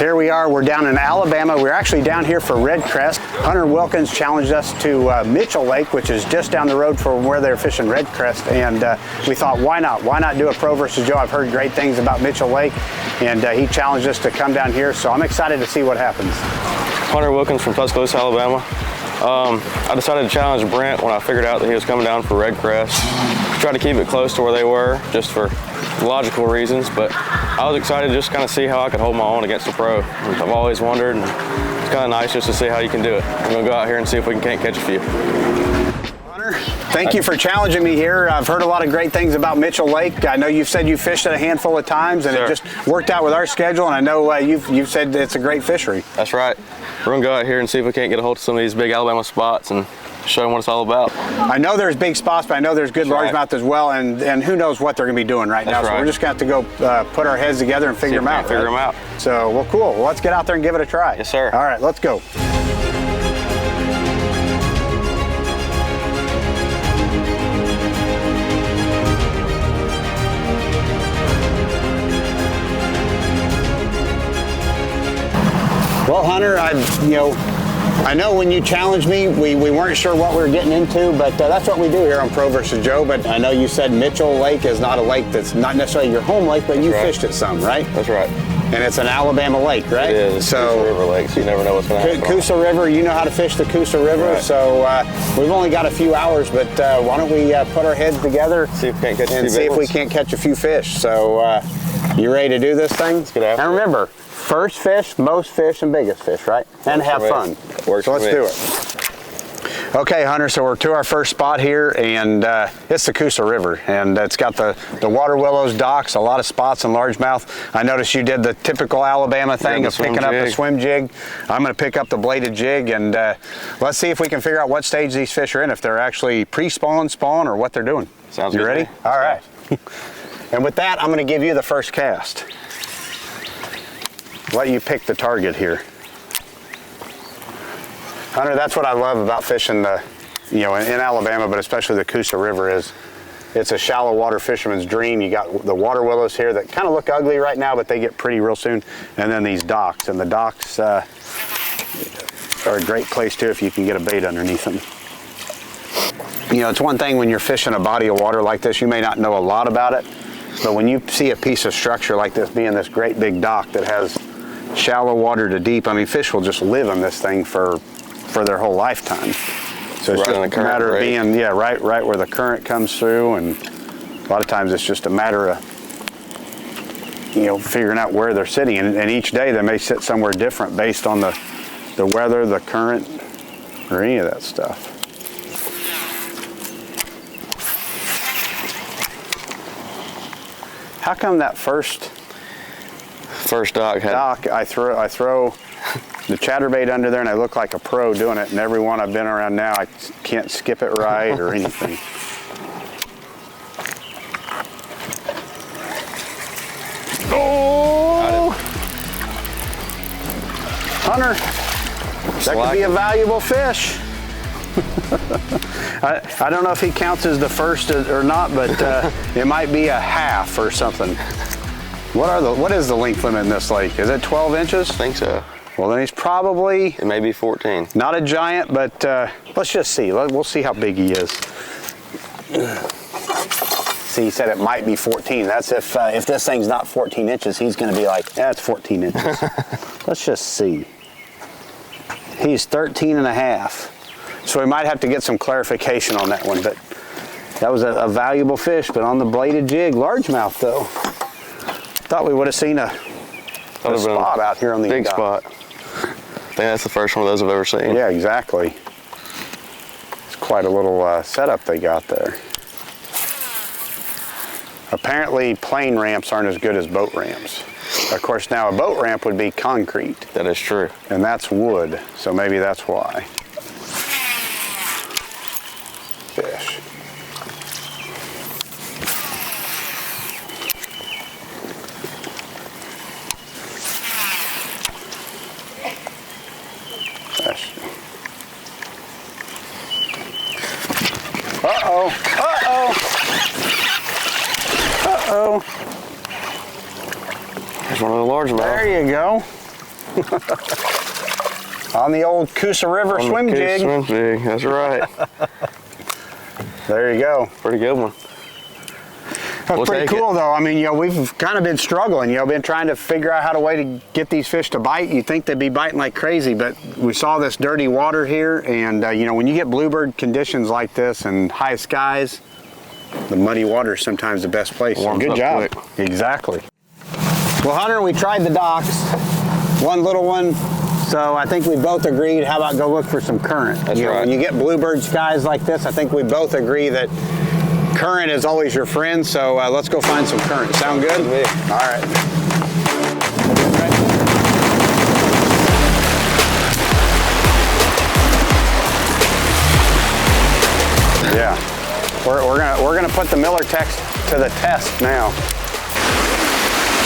Here we are, we're down in Alabama. We're actually down here for red crest. Hunter Wilkins challenged us to Mitchell Lake, which is just down the road from where they're fishing red crest. And we thought, why not? Why not do a Pro versus Joe? I've heard great things about Mitchell Lake, and he challenged us to come down here. So I'm excited to see what happens. Hunter Wilkins from Tuscaloosa, Alabama. I decided to challenge Brent when I figured out that he was coming down for red crest. Tried to keep it close to where they were, just for logical reasons, but I was excited to just kind of see how I could hold my own against a pro. I've always wondered, and it's kind of nice just to see how you can do it. I'm going to go out here and see if we can't catch a few. Hunter, thank you for challenging me here. I've heard a lot of great things about Mitchell Lake. I know you've said you fished it a handful of times, and It just worked out with our schedule, and I know you've said it's a great fishery. That's right. We're going to go out here and see if we can't get a hold of some of these big Alabama spots and show them what it's all about. I know there's big spots, but I know there's good largemouth as well, and who knows what they're going to be doing right now. So we're just going to have to go put our heads together and figure them out. Figure them out. So, well, cool. Well, let's get out there and give it a try. Yes, sir. All right, let's go. Well, Hunter, I know when you challenged me, we weren't sure what we were getting into, but that's what we do here on Pro versus Joe. But I know you said Mitchell Lake is not a lake that's not necessarily your home lake, but you fished it some, right? That's right. And it's an Alabama lake, right? It is. So Coosa River lake, so you never know what's going to happen. Coosa River, you know how to fish the Coosa River, so we've only got a few hours, but why don't we put our heads together see if we can't catch and see if we can't catch a few fish. So you ready to do this thing? Let's get after it. And remember, first fish, most fish, and biggest fish, right? And have fun. Works so let's do it. Okay, Hunter, so we're to our first spot here, and it's the Coosa River, and it's got the water willows, docks, a lot of spots and largemouth. I noticed you did the typical Alabama thing of picking up the swim jig. I'm going to pick up the bladed jig, and let's see if we can figure out what stage these fish are in, if they're actually pre-spawn, spawn, or what they're doing. Sounds good. You ready? All right. And with that, I'm going to give you the first cast. Let you pick the target here. Hunter, that's what I love about fishing in Alabama, but especially the Coosa River, is it's a shallow water fisherman's dream. You got the water willows here that kind of look ugly right now, but they get pretty real soon. And then these docks, and the docks are a great place too if you can get a bait underneath them. It's one thing when you're fishing a body of water like this, you may not know a lot about it, but when you see a piece of structure like this being this great big dock that has shallow water to deep, I mean, fish will just live in this thing for their whole lifetime. So it's just a matter of being, right where the current comes through, and a lot of times it's just a matter of, figuring out where they're sitting, and each day they may sit somewhere different based on the weather, the current, or any of that stuff. How come that first dock I throw the chatterbait under there, and I look like a pro doing it, and every one I've been around now, I can't skip it right or anything. Oh! Hunter, that could be a valuable fish. I don't know if he counts as the first or not, but it might be a half or something. What is the length limit in this lake? Is it 12 inches? I think so. Well, then he's probably... It may be 14. Not a giant, but let's just see. We'll see how big he is. See, he said it might be 14. That's if this thing's not 14 inches, he's going to be like, it's 14 inches. Let's just see. He's 13 and a half. So we might have to get some clarification on that one, but that was a valuable fish, but on the bladed jig, largemouth though. Thought we would have seen a spot out here on the big spot. I think that's the first one of those I've ever seen. Yeah, exactly. It's quite a little setup they got there. Apparently, plane ramps aren't as good as boat ramps. Of course, now a boat ramp would be concrete. That is true. And that's wood, so maybe that's why. Fish. Uh-oh, uh-oh, uh-oh. There's one of the largemouth. There you go. On the old Coosa River swim jig. Swim jig, that's right. There you go. Pretty good one. That's pretty cool though. I mean, you know, we've kind of been struggling, you know, been trying to figure out how to get these fish to bite. You'd think they'd be biting like crazy, but we saw this dirty water here, and you know, when you get bluebird conditions like this and high skies, the muddy water is sometimes the best place. So good job. Quick. Exactly. Well, Hunter, we tried the docks, one little one. So I think we both agreed, how about go look for some current? That's right. When you get bluebird skies like this, I think we both agree that current is always your friend, so let's go find some current. Sound good? All right. Yeah, we're gonna put the Miller text to the test now.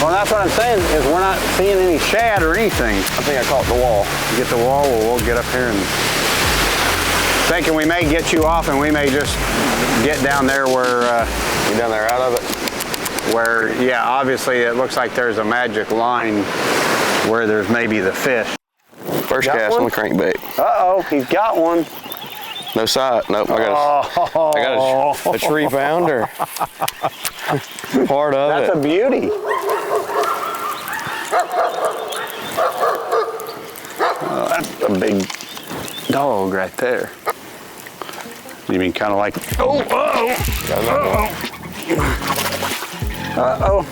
Well, that's what I'm saying, is we're not seeing any shad or anything. I think I caught the wall. You get the wall, we'll get up here and thinking we may get you off, and we may just get down there where you down there out of it? Where, yeah, obviously it looks like there's a magic line where there's maybe the fish. First cast on the crankbait. Uh-oh, he's got one. No sight. Nope. I got a tree pounder. Part of it. That's a beauty. Oh, that's a big dog right there. You mean kind of like? Oh! Uh-oh! Uh-oh!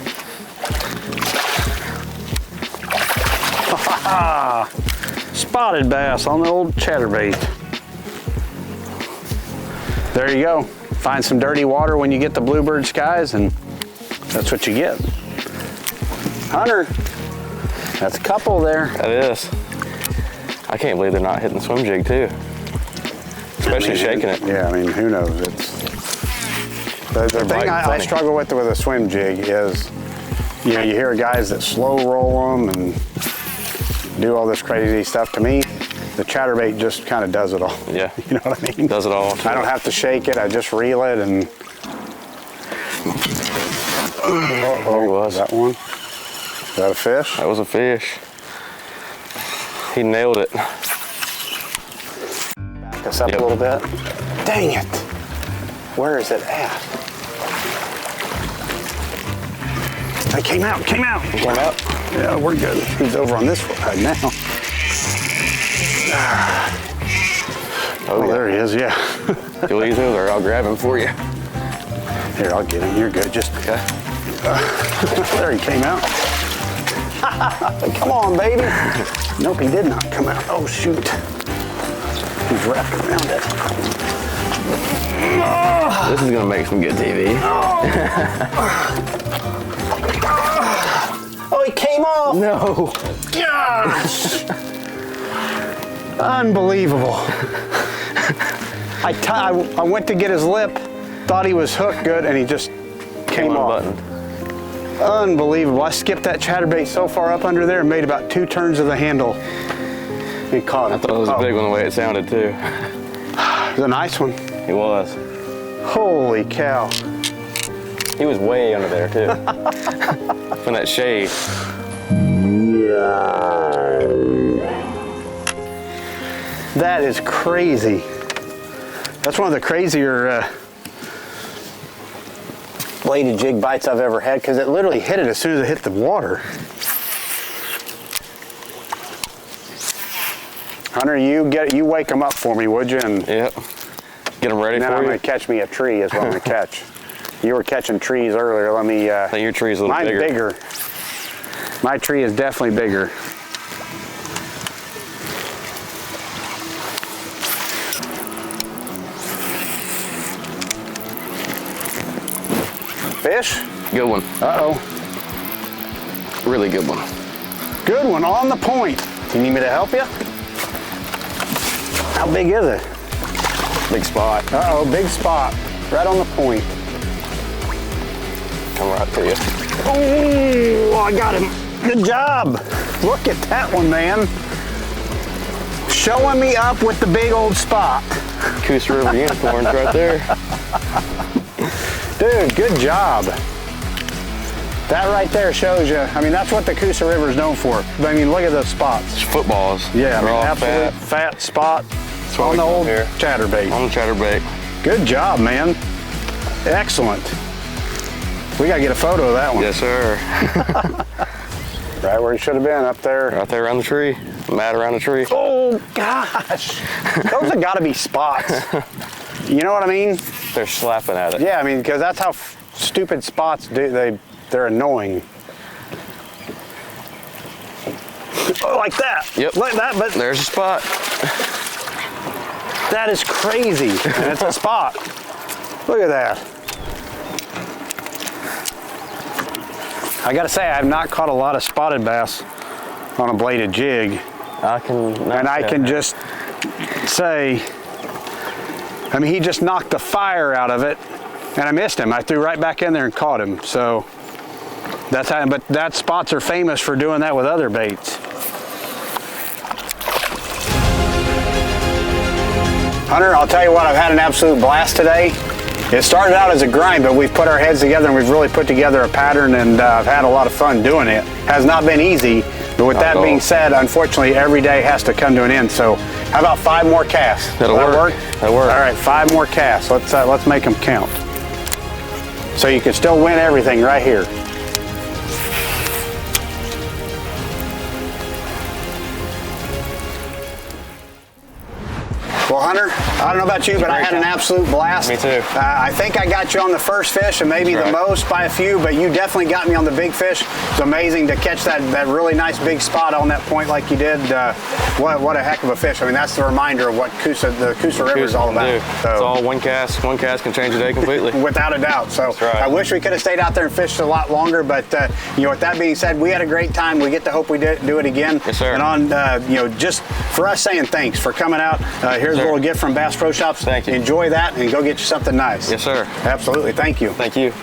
Spotted bass on the old chatterbait. There you go. Find some dirty water when you get the bluebird skies, and that's what you get. Hunter, that's a couple there. That is. I can't believe they're not hitting the swim jig too. Especially shaking it. Yeah, I mean, who knows? It's the thing I struggle with a swim jig is, you know, you hear guys that slow roll them and do all this crazy stuff. To me, the chatterbait just kind of does it all. Yeah. You know what I mean? Does it all. I don't have to shake it. I just reel it and. There he was. That one? Is that a fish? That was a fish. He nailed it. Back us up a little bit. Dang it. Where is it at? It came out, came out. He came out? Yeah, we're good. He's over on this side now. Oh, there he is, yeah. You'll ease over, I'll grab him for you. Here, I'll get him. You're good. Just okay. There he came out. Come on, baby. Nope, he did not come out. Oh, shoot. He's wrapped around it. This is gonna make some good TV. Oh, he came off. No. Gosh. Unbelievable. I went to get his lip, thought he was hooked good, and he just came off. Unbelievable. I skipped that chatterbait so far up under there and made about 2 turns of the handle and caught it. I thought it was a big one the way it sounded too. It was a nice one. He was. Holy cow. He was way under there too. From that shade. That is crazy. That's one of the crazier bladed jig bites I've ever had, because it literally hit it as soon as it hit the water. Hunter, you wake them up for me, would you? And yep. Get them ready for you. I'm going to catch me a tree is what I'm going to catch. You were catching trees earlier. Let me. I think your tree's a little mine's bigger. My tree is definitely bigger. Fish? Good one. Uh-oh. Really good one. Good one, on the point. Do you need me to help you? How big is it? Big spot. Uh-oh, big spot. Right on the point. Come right to you. Oh, I got him. Good job. Look at that one, man. Showing me up with the big old spot. Coosa River unicorns right there. Dude, good job. That right there shows you. I mean, that's what the Coosa River is known for. I mean, look at those spots. It's footballs. Yeah, I They're mean, all absolute fat spot on the old chatterbait. On the chatterbait. Good job, man. Excellent. We gotta get a photo of that one. Yes, sir. Right where he should have been, up there. Right there around the tree. Mad around the tree. Oh gosh, those have got to be spots. You know what I mean? They're slapping at it. Yeah, I mean, because that's how stupid spots do. They're annoying. Oh, like that. Yep. Like that, but there's a spot. That is crazy, and it's a spot. Look at that. I gotta say, I have not caught a lot of spotted bass on a bladed jig. I can just say, I mean, he just knocked the fire out of it, and I missed him. I threw right back in there and caught him. So that's how. But that spots are famous for doing that with other baits. Hunter, I'll tell you what, I've had an absolute blast today. It started out as a grind, but we've put our heads together and we've really put together a pattern, and I've had a lot of fun doing it. Has not been easy, but with that being said, unfortunately, every day has to come to an end. So how about 5 more casts? That'll work. That'll work. All right, 5 more casts. Let's make them count. So you can still win everything right here. Well, Hunter, I don't know about you, but I had an absolute blast. Me too. I think I got you on the first fish, and maybe the most by a few, but you definitely got me on the big fish. It's amazing to catch that really nice big spot on that point like you did. What a heck of a fish. I mean, that's the reminder of what the Coosa River is all about. So, it's all one cast. One cast can change a day completely. Without a doubt. So that's right. I wish we could have stayed out there and fished a lot longer, but you know, with that being said, we had a great time. We get to hope we do it again. Yes, sir. And on, you know, just for us saying thanks for coming out. Here's a little gift from Bass Pro Shops. Thank you. Enjoy that and go get you something nice. Yes, sir. Absolutely. Thank you. Thank you.